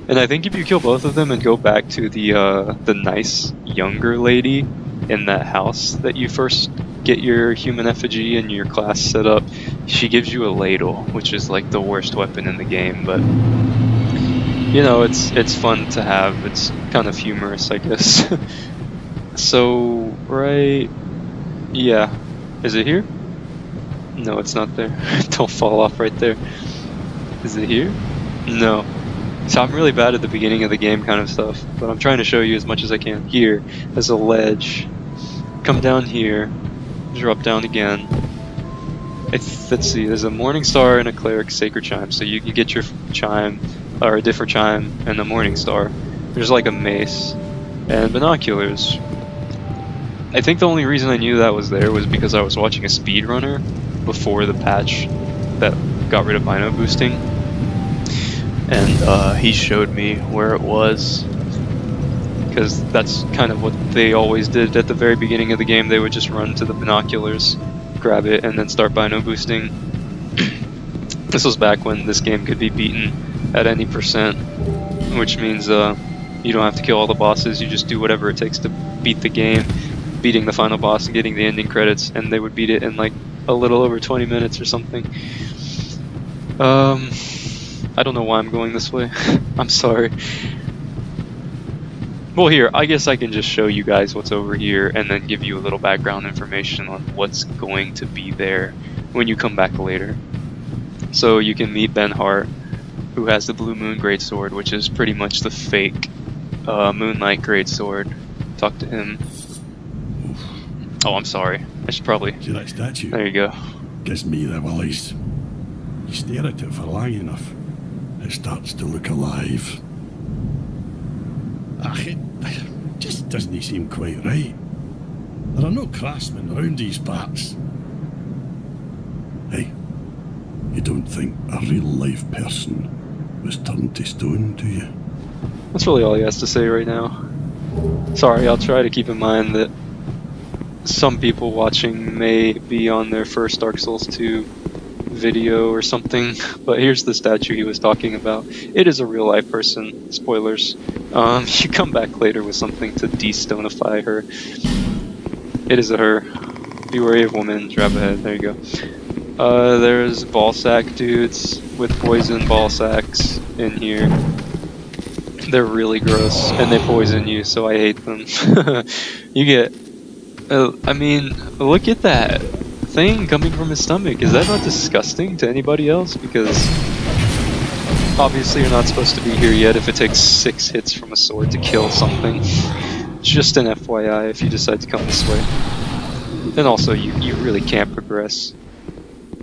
And I think if you kill both of them and go back to the nice younger lady in that house that you first get your human effigy and your class set up, she gives you a ladle, which is like the worst weapon in the game, but you know, it's fun to have. It's kind of humorous, I guess. So, right, yeah, is it here? No, it's not there. Don't fall off right there. Is it here? No. So I'm really bad at the beginning of the game kind of stuff, but I'm trying to show you as much as I can. Here, there's a ledge. Come down here, drop down again. Let's see, there's a morning star and a cleric sacred chime, so you get your chime, or a different chime, and a morning star. There's like a mace, and binoculars. I think the only reason I knew that was there was because I was watching a speedrunner before the patch that got rid of bino boosting. And he showed me where it was, because that's kind of what they always did at the very beginning of the game. They would just run to the binoculars, grab it, and then start bino boosting. This was back when this game could be beaten at any %, which means you don't have to kill all the bosses, you just do whatever it takes to beat the game, beating the final boss and getting the ending credits, and they would beat it in like a little over 20 minutes or something. I don't know why I'm going this way. I'm sorry. Well, here, I guess I can just show you guys what's over here and then give you a little background information on what's going to be there when you come back later. So you can meet Ben Hart, who has the Blue Moon Greatsword, which is pretty much the fake Moonlight Greatsword. Talk to him. Oh, I'm sorry. I should probably... See that statue? There you go. Gives me the willies. You stare at it for long enough, it starts to look alive. It just doesn't seem quite right. There are no craftsmen around these parts. Hey, you don't think a real-life person was turned to stone, do you? That's really all he has to say right now. Sorry, I'll try to keep in mind that some people watching may be on their first Dark Souls 2 video or something, but here's the statue he was talking about. It is a real-life person. Spoilers. You come back later with something to de-stonify her. It is a her. Be wary of woman, grab ahead. There you go. There's ball sack dudes with poison ball sacks in here. They're really gross, and they poison you, so I hate them. You get... I mean, look at that thing coming from his stomach. Is that not disgusting to anybody else? Because obviously you're not supposed to be here yet if it takes 6 hits from a sword to kill something. Just an FYI if you decide to come this way. And also, you really can't progress.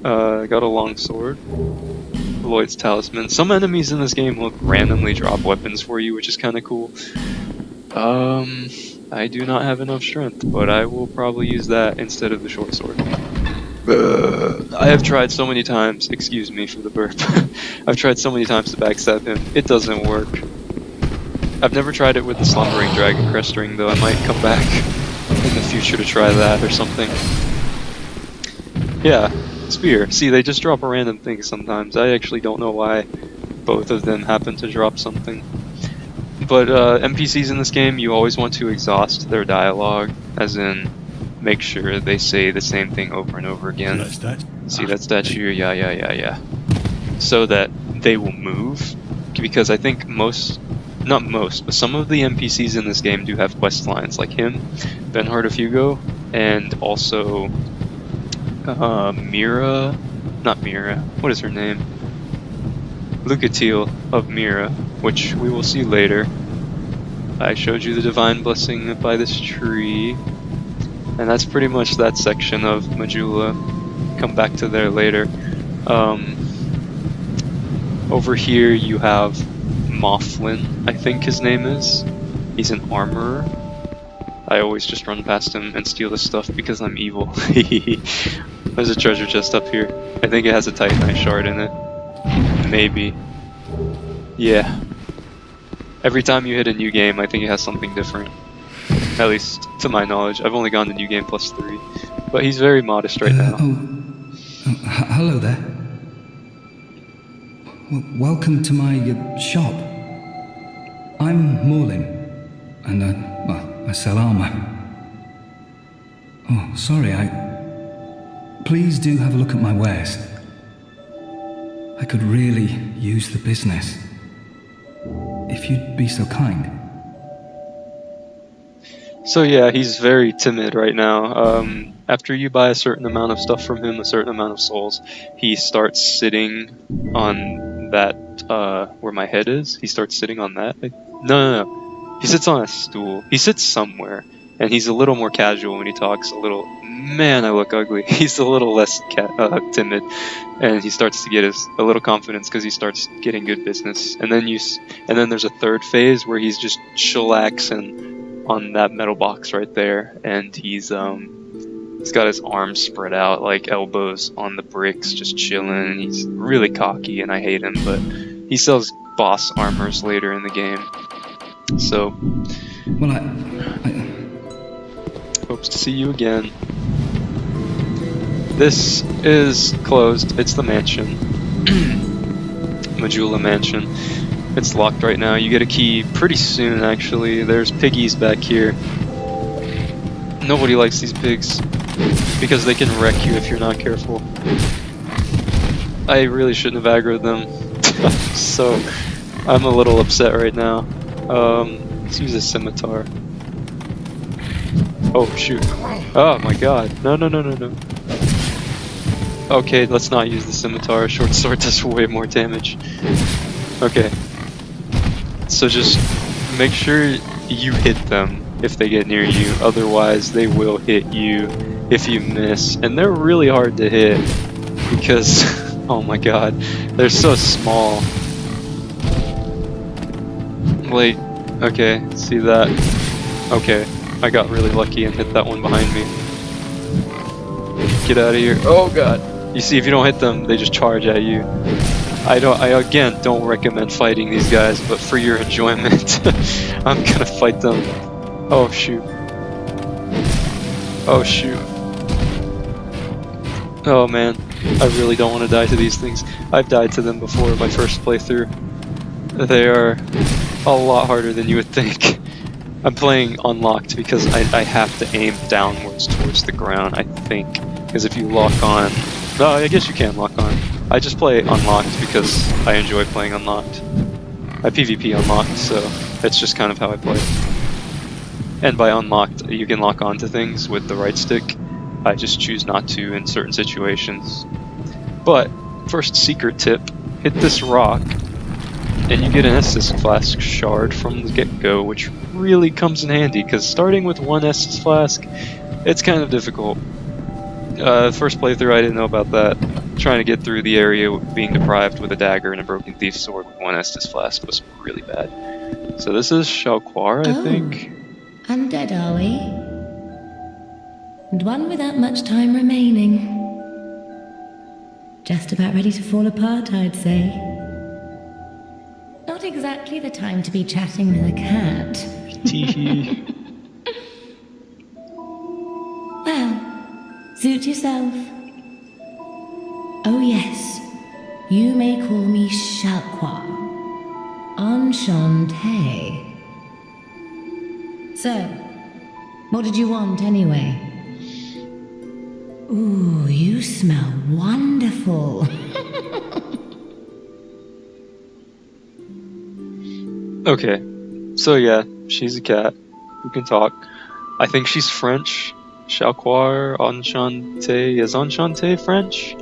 Got a long sword. Lloyd's Talisman. Some enemies in this game will randomly drop weapons for you, which is kind of cool. I do not have enough strength, but I will probably use that instead of the short sword. I have tried so many times, excuse me for the burp, I've tried so many times to backstab him, it doesn't work. I've never tried it with the Slumbering Dragon Crest Ring though. I might come back in the future to try that or something. Yeah, spear. See, they just drop a random thing sometimes. I actually don't know why both of them happen to drop something. But NPCs in this game, you always want to exhaust their dialogue, as in make sure they say the same thing over and over again. See that statue? Yeah. So that they will move, because I think not most, but some of the NPCs in this game do have quest lines, like him, Ben Hart of Hugo, and also Mira, not Mira, what is her name? Lucatiel of Mira, which we will see later. I showed you the Divine Blessing by this tree, and that's pretty much that section of Majula. Come back to there later. Over here you have Mofflin, I think his name is. He's an armorer. I always just run past him and steal his stuff because I'm evil. There's a treasure chest up here. I think it has a Titanite shard in it. Maybe. Yeah. Every time you hit a new game, I think it has something different. At least, to my knowledge. I've only gone to New Game Plus 3. But he's very modest right now. Hello there. Welcome to my shop. I'm Morlin, and I sell armor. Oh, sorry, Please do have a look at my wares. I could really use the business. If you'd be so kind. So yeah, he's very timid right now. After you buy a certain amount of stuff from him, a certain amount of souls, he starts sitting on that, where my head is. He starts sitting on that. No. He sits on a stool. He sits somewhere, and he's a little more casual when he talks. Man, I look ugly. He's a little less timid, and he starts to get a little confidence because he starts getting good business. And then there's a third phase where he's just chillaxing on that metal box right there, and he's got his arms spread out like elbows on the bricks, just chilling, and he's really cocky, and I hate him, but he sells boss armors later in the game. So, well, I hopes to see you again. This is closed. It's the mansion. Majula mansion. It's locked right now. You get a key pretty soon, actually. There's piggies back here. Nobody likes these pigs because they can wreck you if you're not careful. I really shouldn't have aggroed them. So I'm a little upset right now. Let's use a scimitar. Oh shoot. Oh my god. No. Okay, let's not use the scimitar. A short sword does way more damage. Okay. So just make sure you hit them if they get near you, otherwise they will hit you if you miss. And they're really hard to hit because, oh my god, they're so small. Wait, okay, see that? Okay, I got really lucky and hit that one behind me. Get out of here. Oh god. You see, if you don't hit them, they just charge at you. I again don't recommend fighting these guys, but for your enjoyment, I'm gonna fight them. Oh shoot. Oh shoot. Oh man, I really don't want to die to these things. I've died to them before in my first playthrough. They are a lot harder than you would think. I'm playing unlocked because I have to aim downwards towards the ground, I think. Because if you lock on... No, I guess you can lock on. I just play unlocked because I enjoy playing unlocked. I PvP unlocked, so that's just kind of how I play. And by unlocked, you can lock onto things with the right stick. I just choose not to in certain situations. But, first secret tip, hit this rock, and you get an Estus Flask shard from the get-go, which really comes in handy, because starting with one Estus Flask, it's kind of difficult. First playthrough, I didn't know about that. Trying to get through the area being deprived with a dagger and a broken thief sword with one Estus Flask was really bad. So this is Shalquar, I think. Undead, are we? And one without much time remaining. Just about ready to fall apart, I'd say. Not exactly the time to be chatting with a cat. Teehee. Well, suit yourself. Oh yes, you may call me Shalquar. Enchanté. So, what did you want anyway? Ooh, you smell wonderful. Okay, so yeah, she's a cat who can talk. I think she's French. Shalquar, Enchanté. Is Enchanté French?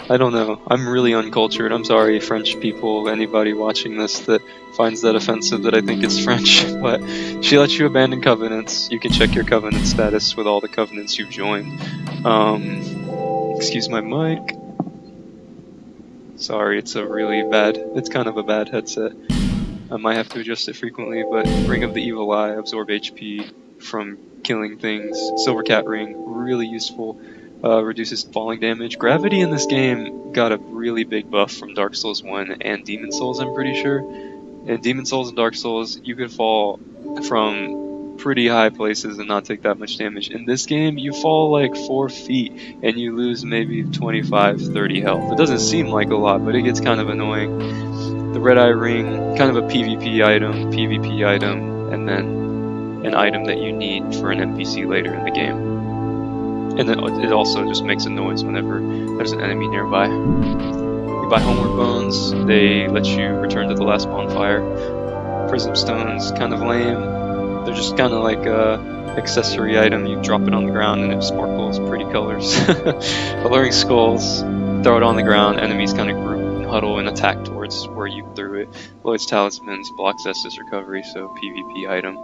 I don't know. I'm really uncultured. I'm sorry, French people, anybody watching this that finds that offensive that I think it's French. But she lets you abandon covenants. You can check your covenant status with all the covenants you've joined. Excuse my mic. Sorry, it's kind of a bad headset. I might have to adjust it frequently, but Ring of the Evil Eye, absorb HP from killing things. Silver Cat Ring, really useful. Reduces falling damage. Gravity in this game got a really big buff from Dark Souls 1 and Demon Souls, I'm pretty sure. In Demon Souls and Dark Souls, you could fall from pretty high places and not take that much damage. In this game, you fall like 4 feet and you lose maybe 25, 30 health. It doesn't seem like a lot, but it gets kind of annoying. the red eye ring, kind of a PvP item, and then an item that you need for an NPC later in the game. And then it also just makes a noise whenever there's an enemy nearby. You buy Homeward Bones, they let you return to the last bonfire. Prism Stones, kind of lame. They're just kind of like a accessory item. You drop it on the ground and it sparkles pretty colors. Alluring Skulls, throw it on the ground, enemies kind of group and huddle and attack towards where you threw it. Lloyd's Talismans blocks Estus recovery, so PvP item.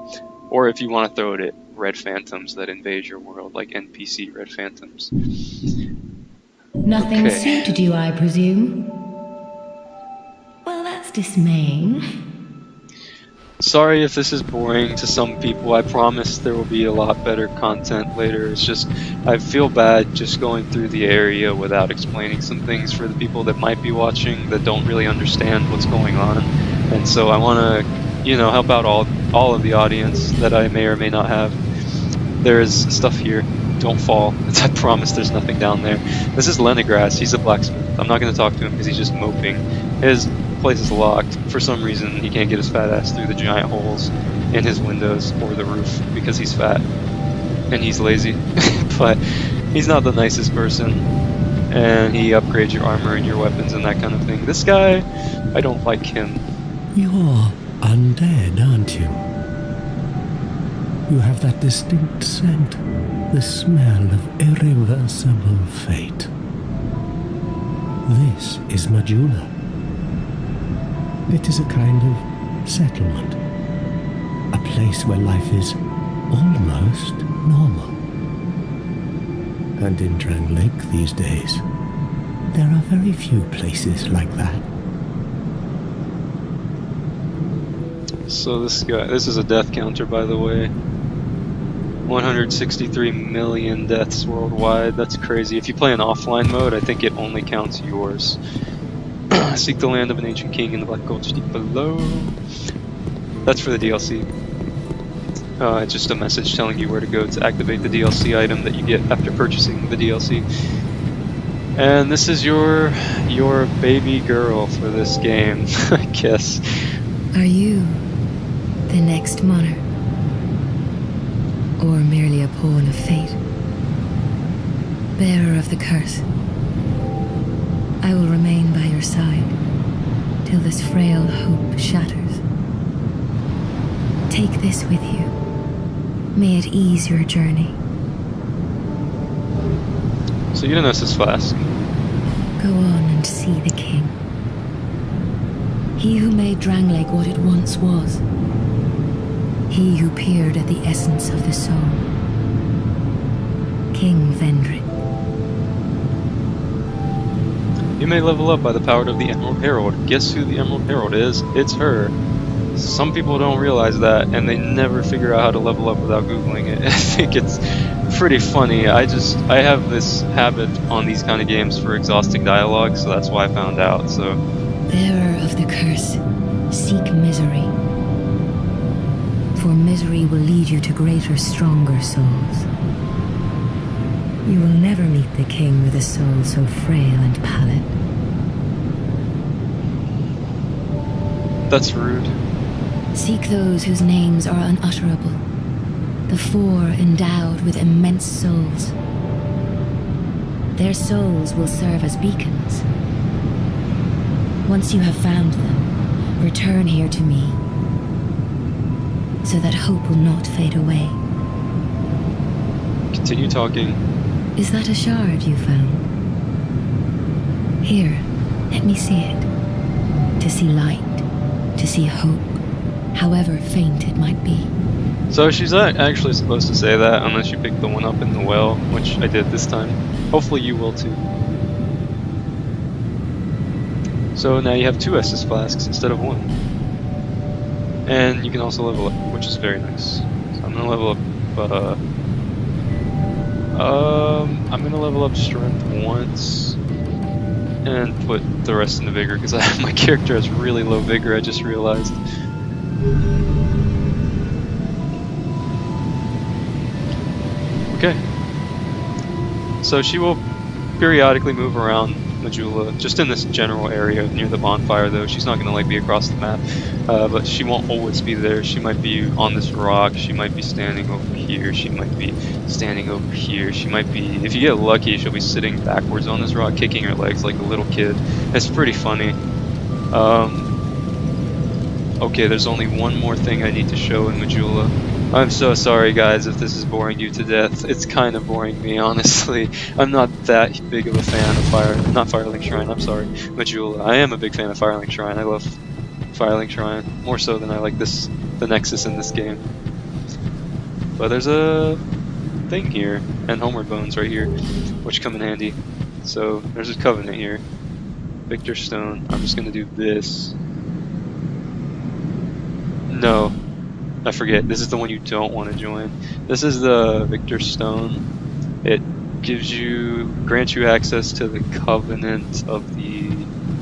Or if you want to throw it at red phantoms that invade your world, like NPC red phantoms. Nothing Okay. suited you, I presume? Well, that's dismaying. Sorry if this is boring to some people. I promise there will be a lot better content later. It's just, I feel bad just going through the area without explaining some things for the people that might be watching that don't really understand what's going on. And so I want to, you know, help out all of the audience that I may or may not have. There's stuff here. Don't fall. I promise there's nothing down there. This is Lenegras. He's a blacksmith. I'm not going to talk to him because he's just moping. His place is locked. For some reason, he can't get his fat ass through the giant holes in his windows or the roof because he's fat and he's lazy. But he's not the nicest person, and he upgrades your armor and your weapons and that kind of thing. This guy, I don't like him. You're undead, aren't you? You have that distinct scent, the smell of irreversible fate. This is Majula. It is a kind of settlement, a place where life is almost normal. And in Drang Lake these days, there are very few places like that. So this is a death counter, by the way. 163 million deaths worldwide. That's crazy. If you play in offline mode, I think it only counts yours. Seek the land of an ancient king in the Black Gulch deep below. That's for the DLC. It's just a message telling you where to go to activate the DLC item that you get after purchasing the DLC. And this is your baby girl for this game, I guess. Are you the next monarch? Or merely a pawn of fate? Bearer of the curse, I will remain by your side till this frail hope shatters. Take this with you. May it ease your journey. So you didn't Estus Flask. Go on and see the king. He who made Drang Lake what it once was. He who peered at the essence of the soul. King Vendrick. You may level up by the power of the Emerald Herald. Guess who the Emerald Herald is? It's her. Some people don't realize that, and they never figure out how to level up without Googling it. I think it's pretty funny. I have this habit on these kind of games for exhausting dialogue, so that's why I found out, so... Bearer of the curse, seek misery. For misery will lead you to greater, stronger souls. You will never meet the king with a soul so frail and pallid. That's rude. Seek those whose names are unutterable. The four endowed with immense souls. Their souls will serve as beacons. Once you have found them, return here to me, so that hope will not fade away. Continue talking. Is that a shard you found? Here, let me see it. To see light, to see hope, however faint it might be. So she's not actually supposed to say that unless you pick the one up in the well, which I did this time. Hopefully you will too. So now you have 2 Estus Flasks instead of 1. And you can also level up, which is very nice. So I'm gonna level up, I'm gonna level up Strength once, and put the rest into Vigor, because my character has really low Vigor, I just realized. Okay. So she will periodically move around Majula, just in this general area near the bonfire though. She's not going to like be across the map, but she won't always be there. She might be on this rock, she might be standing over here, she might be standing over here, she might be, if you get lucky, she'll be sitting backwards on this rock, kicking her legs like a little kid. It's pretty funny. Okay, there's only one more thing I need to show in Majula. I'm so sorry guys if this is boring you to death. It's kind of boring me, honestly. I'm not that big of a fan of not Firelink Shrine, I'm sorry, Majula. I am a big fan of Firelink Shrine. I love Firelink Shrine, more so than I like the Nexus in this game. But there's a thing here, and Homeward Bones right here, which come in handy. So there's a Covenant here. Victor Stone. I'm just gonna do this. No, I forget. This is the one you don't want to join. This is the Victor Stone. It grants you access to the Covenant of the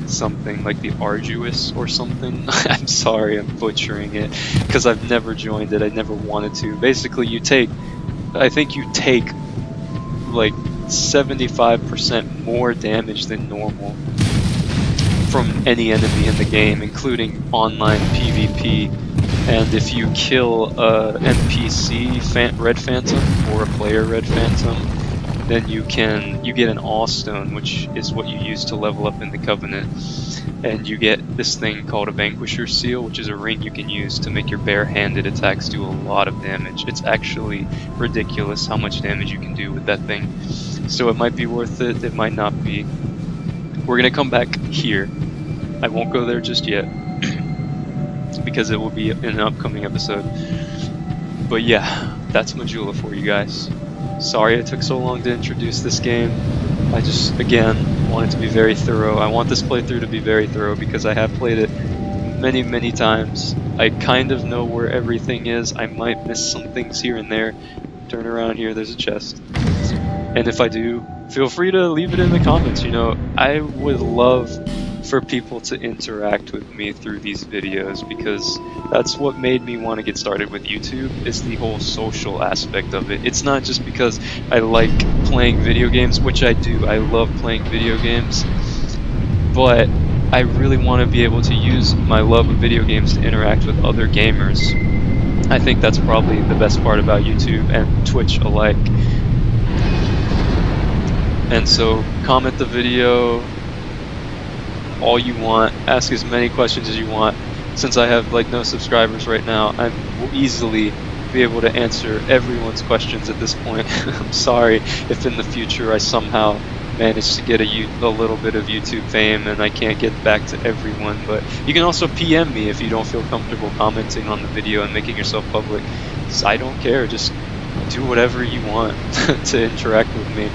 something, like the Arduous or something. I'm sorry, I'm butchering it, because I've never joined it. I never wanted to. Basically, I think you take like 75% more damage than normal from any enemy in the game, including online PvP. And if you kill a NPC Red Phantom or a player Red Phantom, then you get an Awe Stone, which is what you use to level up in the Covenant. And you get this thing called a Vanquisher Seal, which is a ring you can use to make your bare-handed attacks do a lot of damage. It's actually ridiculous how much damage you can do with that thing. So it might be worth it, it might not be. We're gonna come back here. I won't go there just yet, because it will be in an upcoming episode. But yeah, that's Majula for you guys. Sorry it took so long to introduce this game. I just, again, want it to be very thorough. I want this playthrough to be very thorough because I have played it many, many times. I kind of know where everything is. I might miss some things here and there. Turn around here, there's a chest. And if I do, feel free to leave it in the comments. You know, I would love for people to interact with me through these videos, because that's what made me want to get started with YouTube, is the whole social aspect of it. It's not just because I like playing video games, which I do. I love playing video games, but I really want to be able to use my love of video games to interact with other gamers. I think that's probably the best part about YouTube and Twitch alike. And so comment the video all you want, ask as many questions as you want. Since I have like no subscribers right now, I will easily be able to answer everyone's questions at this point. I'm sorry if in the future I somehow manage to get a little bit of YouTube fame and I can't get back to everyone, but you can also PM me if you don't feel comfortable commenting on the video and making yourself public. I don't care, just do whatever you want to interact with me.